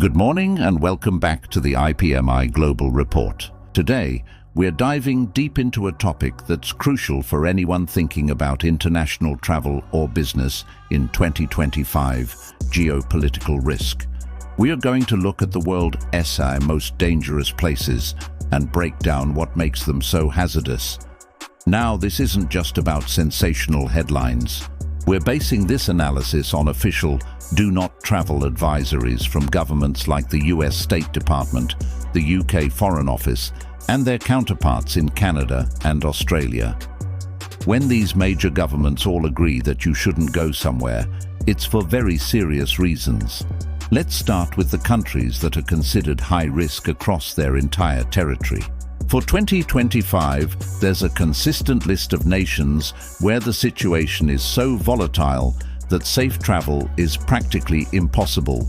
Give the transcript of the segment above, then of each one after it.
Good morning and welcome back to the IPMI Global Report. Today, we're diving deep into a topic that's crucial for anyone thinking about international travel or business in 2025, geopolitical risk. We are going to look at the world's most dangerous places and break down what makes them so hazardous. Now, this isn't just about sensational headlines. We're basing this analysis on official do not travel advisories from governments like the US State Department, the UK Foreign Office, and their counterparts in Canada and Australia. When these major governments all agree that you shouldn't go somewhere, it's for very serious reasons. Let's start with the countries that are considered high risk across their entire territory. For 2025, there's a consistent list of nations where the situation is so volatile that safe travel is practically impossible.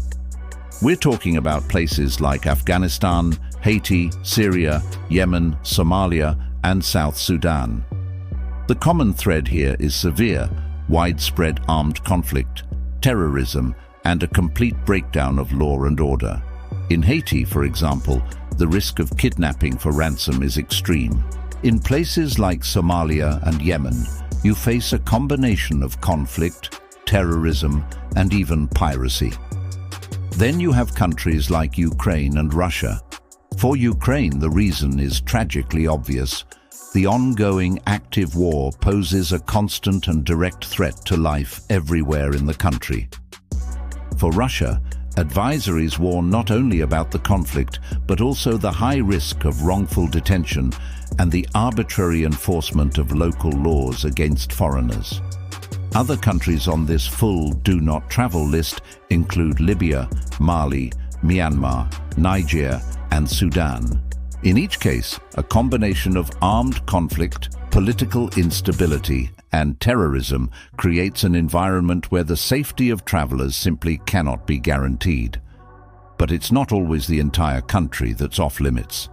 We're talking about places like Afghanistan, Haiti, Syria, Yemen, Somalia, and South Sudan. The common thread here is severe, widespread armed conflict, terrorism, and a complete breakdown of law and order. In Haiti, for example, the risk of kidnapping for ransom is extreme. In places like Somalia and Yemen, you face a combination of conflict, terrorism, and even piracy. Then you have countries like Ukraine and Russia. For Ukraine, the reason is tragically obvious. The ongoing active war poses a constant and direct threat to life everywhere in the country. For Russia, advisories warn not only about the conflict, but also the high risk of wrongful detention and the arbitrary enforcement of local laws against foreigners. Other countries on this full do not travel list include Libya, Mali, Myanmar, Niger, and Sudan. In each case, a combination of armed conflict, political instability, and terrorism creates an environment where the safety of travelers simply cannot be guaranteed. But it's not always the entire country that's off limits.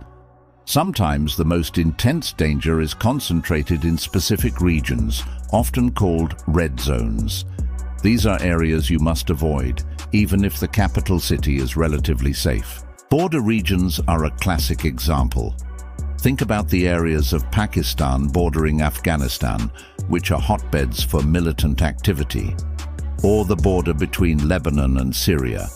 Sometimes the most intense danger is concentrated in specific regions, often called red zones. These are areas you must avoid, even if the capital city is relatively safe. Border regions are a classic example. Think about the areas of Pakistan bordering Afghanistan, which are hotbeds for militant activity, or the border between Lebanon and Syria.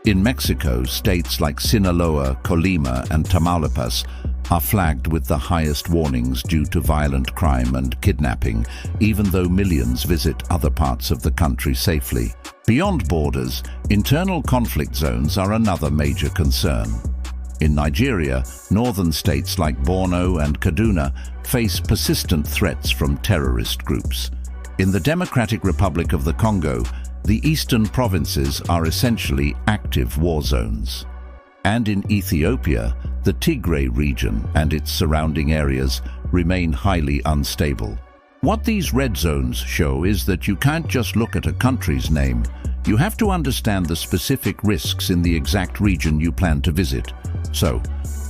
In Mexico, states like Sinaloa, Colima, and Tamaulipas are flagged with the highest warnings due to violent crime and kidnapping, even though millions visit other parts of the country safely. Beyond borders, internal conflict zones are another major concern. In Nigeria, northern states like Borno and Kaduna face persistent threats from terrorist groups. In the Democratic Republic of the Congo, the eastern provinces are essentially active war zones. And in Ethiopia, the Tigray region and its surrounding areas remain highly unstable. What these red zones show is that you can't just look at a country's name. You have to understand the specific risks in the exact region you plan to visit. So,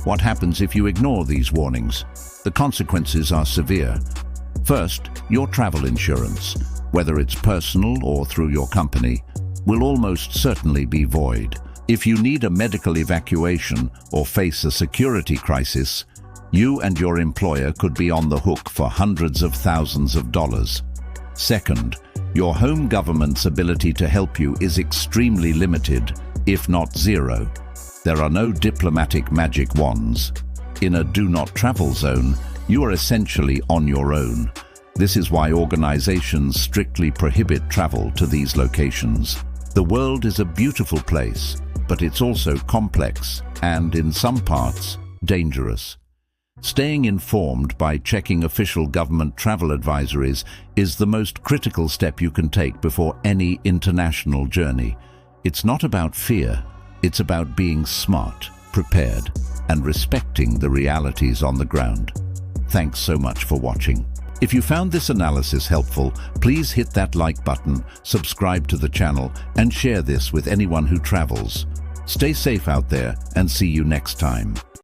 what happens if you ignore these warnings? The consequences are severe. First, your travel insurance, whether it's personal or through your company, will almost certainly be void. If you need a medical evacuation or face a security crisis, you and your employer could be on the hook for hundreds of thousands of dollars. Second, your home government's ability to help you is extremely limited, if not zero. There are no diplomatic magic wands. In a do not travel zone, you are essentially on your own. This is why organizations strictly prohibit travel to these locations. The world is a beautiful place, but it's also complex and, in some parts, dangerous. Staying informed by checking official government travel advisories is the most critical step you can take before any international journey. It's not about fear, it's about being smart, prepared, and respecting the realities on the ground. Thanks so much for watching. If you found this analysis helpful, please hit that like button, subscribe to the channel, and share this with anyone who travels. Stay safe out there and see you next time.